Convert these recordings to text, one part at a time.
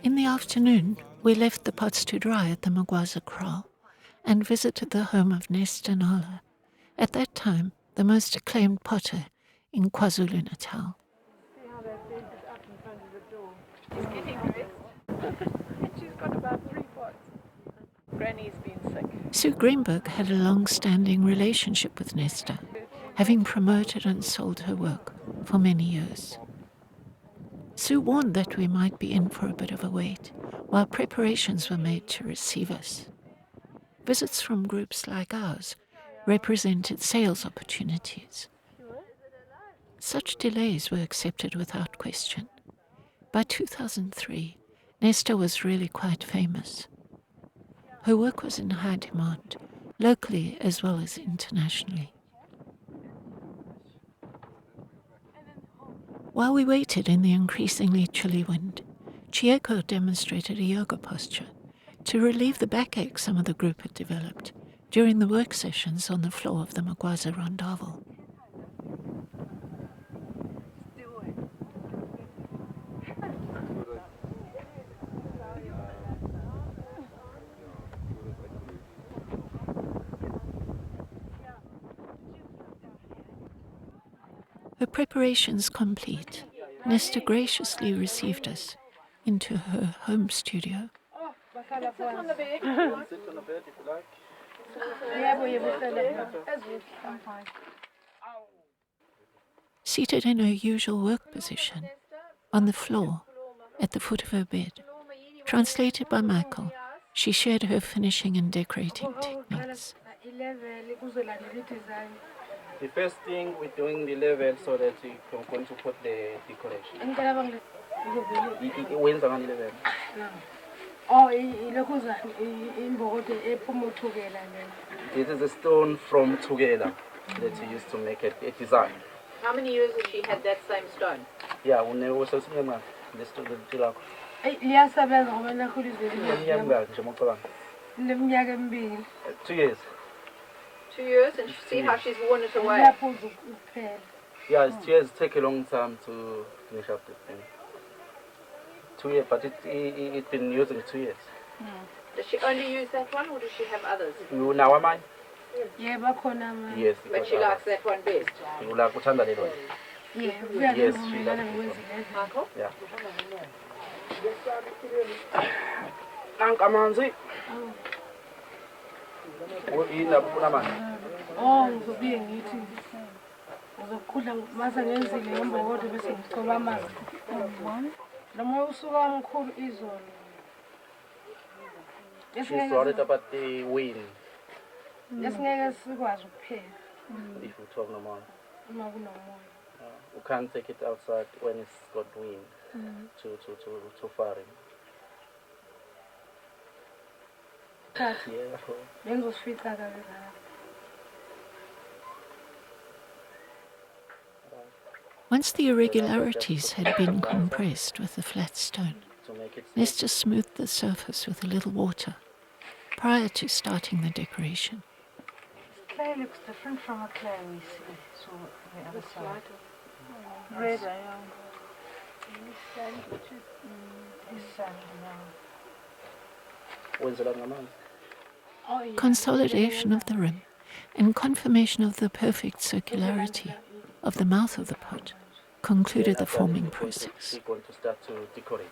In the afternoon, we left the pots to dry at the Magwaza kraal and visited the home of Nesta Nala, at that time the most acclaimed potter in KwaZulu-Natal. See how that bench is up in front of the door. She's getting dressed. And she's got about 3 pots. Granny's been sick. Sue Greenberg had a long-standing relationship with Nesta, having promoted and sold her work for many years. Sue warned that we might be in for a bit of a wait while preparations were made to receive us. Visits from groups like ours represented sales opportunities. Such delays were accepted without question. By 2003, Nesta was really quite famous. Her work was in high demand, locally as well as internationally. While we waited in the increasingly chilly wind, Chieko demonstrated a yoga posture to relieve the backache some of the group had developed during the work sessions on the floor of the Magwaza Rondavel. Her preparations complete, Nesta graciously received us into her home studio. Sit on the bed. Sit on the bed if you like. I'm fine. Seated in her usual work position, on the floor, at the foot of her bed, translated by Michael, she shared her finishing and decorating techniques. The first thing we're doing the level so that we're going to put the decoration. When's on the level? This is a stone from Tugela that you used to make a design. How many years has she had that same stone? Yeah, when I was a small let's do the lock. 2 years. 2 years, and see how she's worn it away. Yeah, it's 2 years. Take a long time to finish up the thing. 2 years, but it's been using 2 years. Does she only use that one, or does she have others? You now am I? Yes. But she likes that one best. You like which one that one? Yes, she likes it. Michael? Yeah. Nankamanzi. She's worried about the wind. If you talk no more. You can't take it outside when it's got wind too far in. Once the irregularities had been compressed with the flat stone, Nesta smoothed the surface with a little water prior to starting the decoration. This clay looks different from a clay we see on the other side. Red. Consolidation of the rim and confirmation of the perfect circularity of the mouth of the pot concluded the forming process. We're going to start to decorate.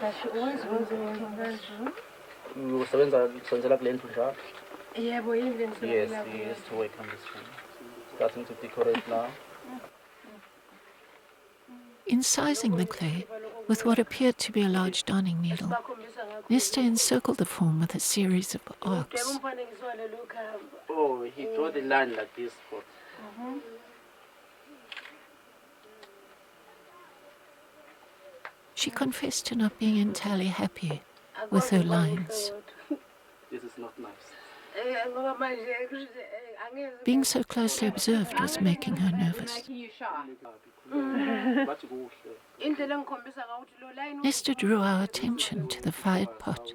Does she always wears it in this room? Yes, we used to work on this one. Starting to decorate now. Incising the clay with what appeared to be a large darning needle, Nesta encircled the form with a series of arcs. Oh, he drew the line like this. She confessed to not being entirely happy with her lines. This is not nice. Being so closely observed was making her nervous. Nesta drew our attention to the fired pot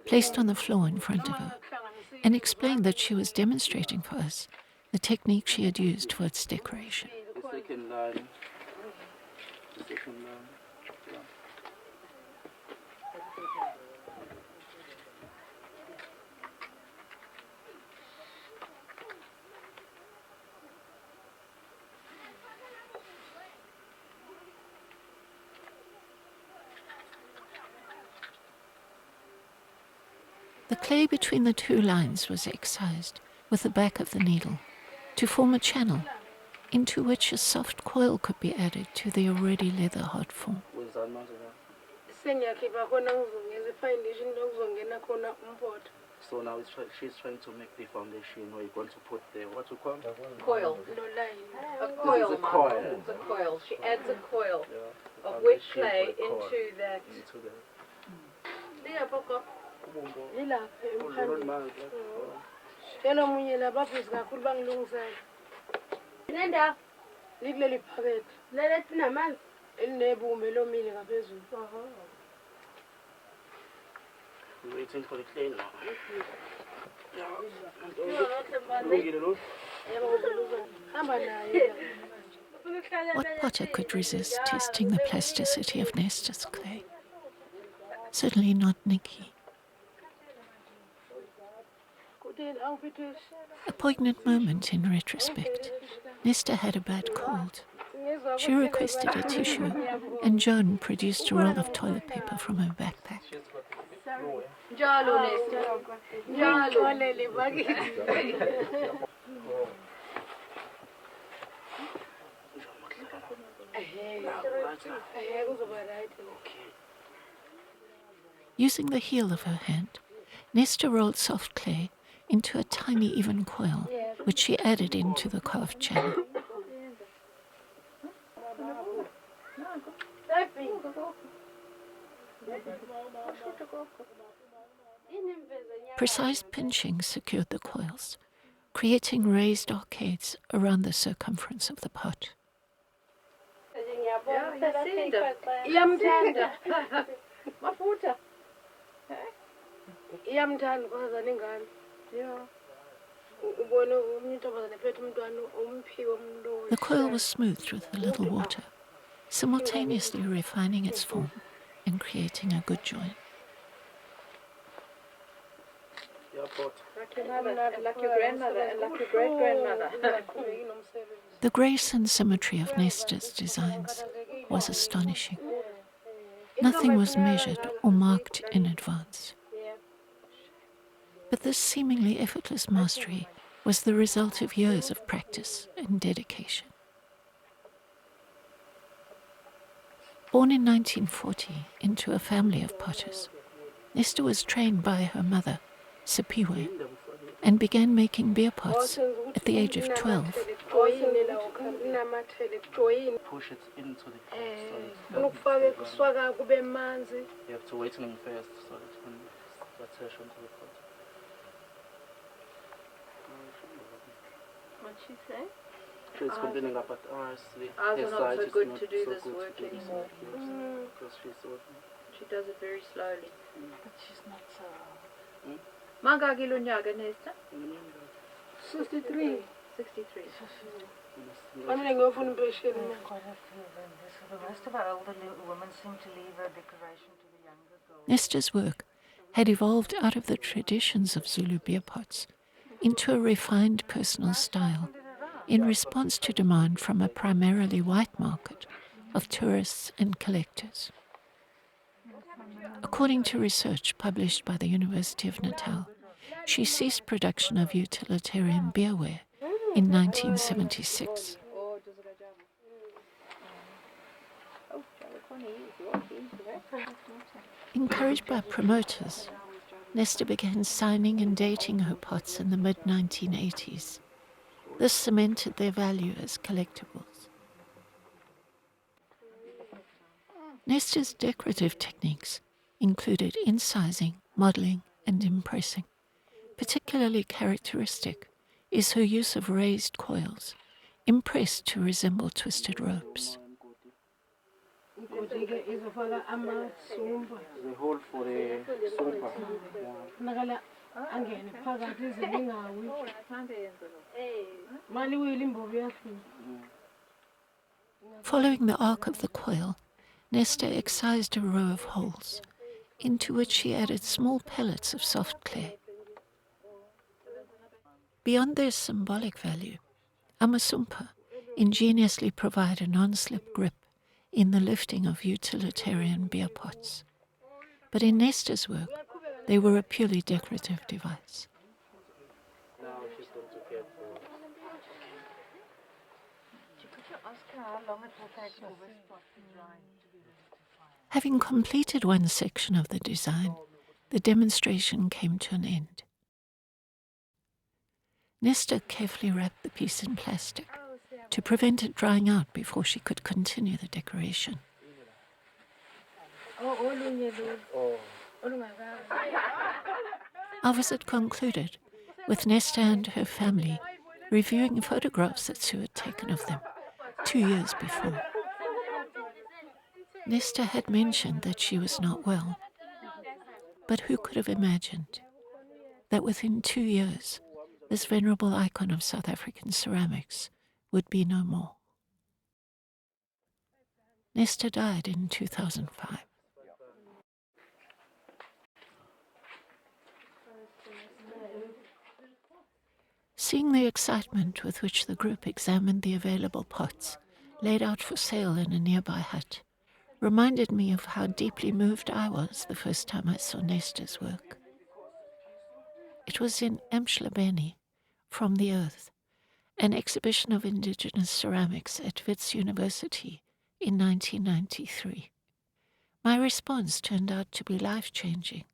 placed on the floor in front of her, and explained that she was demonstrating for us the technique she had used for its decoration. The second line. The second line. Yeah. The clay between the two lines was excised with the back of the needle to form a channel into which a soft coil could be added to the already leather-hard form. So now she's trying to make the foundation where you're going to put the, what you call it? Coil. A coil, This is a coil. It's a coil. She adds a coil Yeah. of wet Foundation clay with coil. into that. Into the... Nenda likuleli phakethe lelethi namanzi elinebumbe lomile ngaphezulu. We're waiting for the clay now. What potter could resist testing the plasticity of Nesta's clay? Certainly not Nikki. A poignant moment in retrospect. Nesta had a bad cold. She requested a tissue, and Joan produced a roll of toilet paper from her backpack. Jalo, Nesta. Using the heel of her hand, Nesta rolled soft clay into a tiny even coil, which she added into the carved channel. Precise pinching secured the coils, creating raised arcades around the circumference of the pot. The coil was smoothed with a little water, simultaneously refining its form and creating a good join. Like your grandmother and like your great-grandmother. The grace and symmetry of Nesta's designs was astonishing. Nothing was measured or marked in advance. But this seemingly effortless mastery was the result of years of practice and dedication. Born in 1940 into a family of potters, Nesta was trained by her mother, Sipiwe, and began making beer pots at the age of 12. Push it into the pot. You have to wait in first so that you can attach onto the pot. What'd she say? She's complaining about ours. Ours are not so good to do this work anymore. Because she's working. She does it very slowly. But she's not so... Mangaki lo nyaka, Nesta? 63. 63. I mean, I go for impression. Quite a few of them. So the rest of our older women seem to leave a decoration to the younger girls. Nesta's work had evolved out of the traditions of Zulu beer pots into a refined personal style in response to demand from a primarily white market of tourists and collectors. According to research published by the University of Natal, she ceased production of utilitarian beerware in 1976. Encouraged by promoters, Nesta began signing and dating her pots in the mid-1980s. This cemented their value as collectibles. Nesta's decorative techniques included incising, modelling, and impressing. Particularly characteristic is her use of raised coils, impressed to resemble twisted ropes. The hole for the sumpa. Yeah. Following the arc of the coil, Nesta excised a row of holes, into which she added small pellets of soft clay. Beyond their symbolic value, amasumpa ingeniously provide a non-slip grip in the lifting of utilitarian beer pots. But in Nesta's work, they were a purely decorative device. Now she's going to get Could you ask her how long it will take for this pot to dry to be ready to fire? Having completed one section of the design, the demonstration came to an end. Nesta carefully wrapped the piece in plastic to prevent it drying out before she could continue the decoration. Our visit concluded with Nesta and her family reviewing photographs that Sue had taken of them 2 years before. Nesta had mentioned that she was not well, but who could have imagined that within 2 years this venerable icon of South African ceramics would be no more. Nesta died in 2005. Seeing the excitement with which the group examined the available pots laid out for sale in a nearby hut reminded me of how deeply moved I was the first time I saw Nesta's work. It was in Emshlabeni, From the Earth, an exhibition of indigenous ceramics at Wits University in 1993. My response turned out to be life-changing,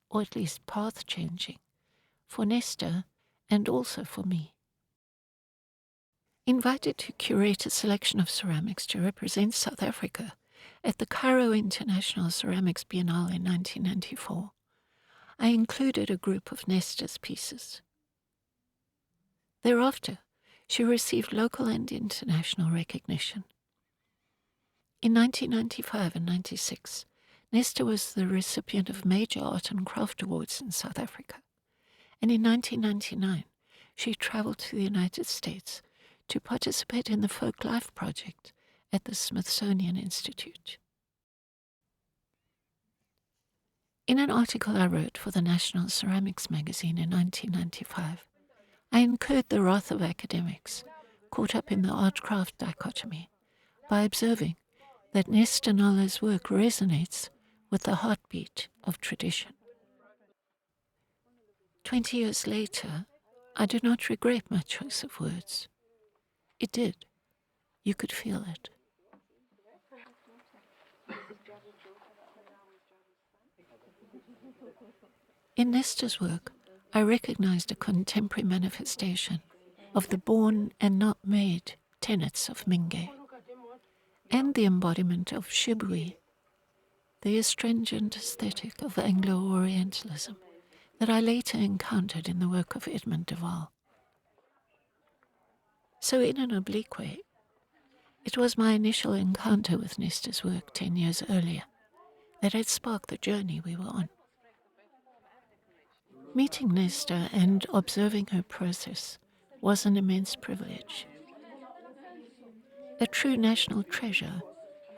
or at least path-changing, for Nesta and also for me. Invited to curate a selection of ceramics to represent South Africa at the Cairo International Ceramics Biennale in 1994, I included a group of Nesta's pieces. Thereafter, she received local and international recognition. In 1995 and 96, Nesta was the recipient of major art and craft awards in South Africa, and in 1999 she traveled to the United States to participate in the Folk Life Project at the Smithsonian Institute. In an article I wrote for the National Ceramics magazine in 1995, I incurred the wrath of academics caught up in the art-craft dichotomy by observing that Nesta Nala's work resonates with the heartbeat of tradition. 20 years later, I do not regret my choice of words. It did. You could feel it. In Nesta's work, I recognized a contemporary manifestation of the born and not made tenets of Minge, and the embodiment of Shibui, the astringent aesthetic of Anglo-Orientalism that I later encountered in the work of Edmund de Waal. So in an oblique way, it was my initial encounter with Nesta's work 10 years earlier that had sparked the journey we were on. Meeting Nesta and observing her process was an immense privilege. A true national treasure,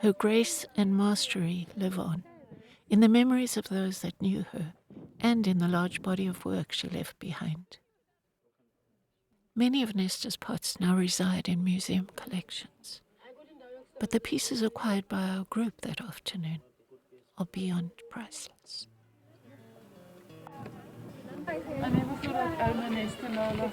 her grace and mastery live on, in the memories of those that knew her and in the large body of work she left behind. Many of Nesta's pots now reside in museum collections, but the pieces acquired by our group that afternoon are beyond priceless. I never thought I'd own a Nesta Nala.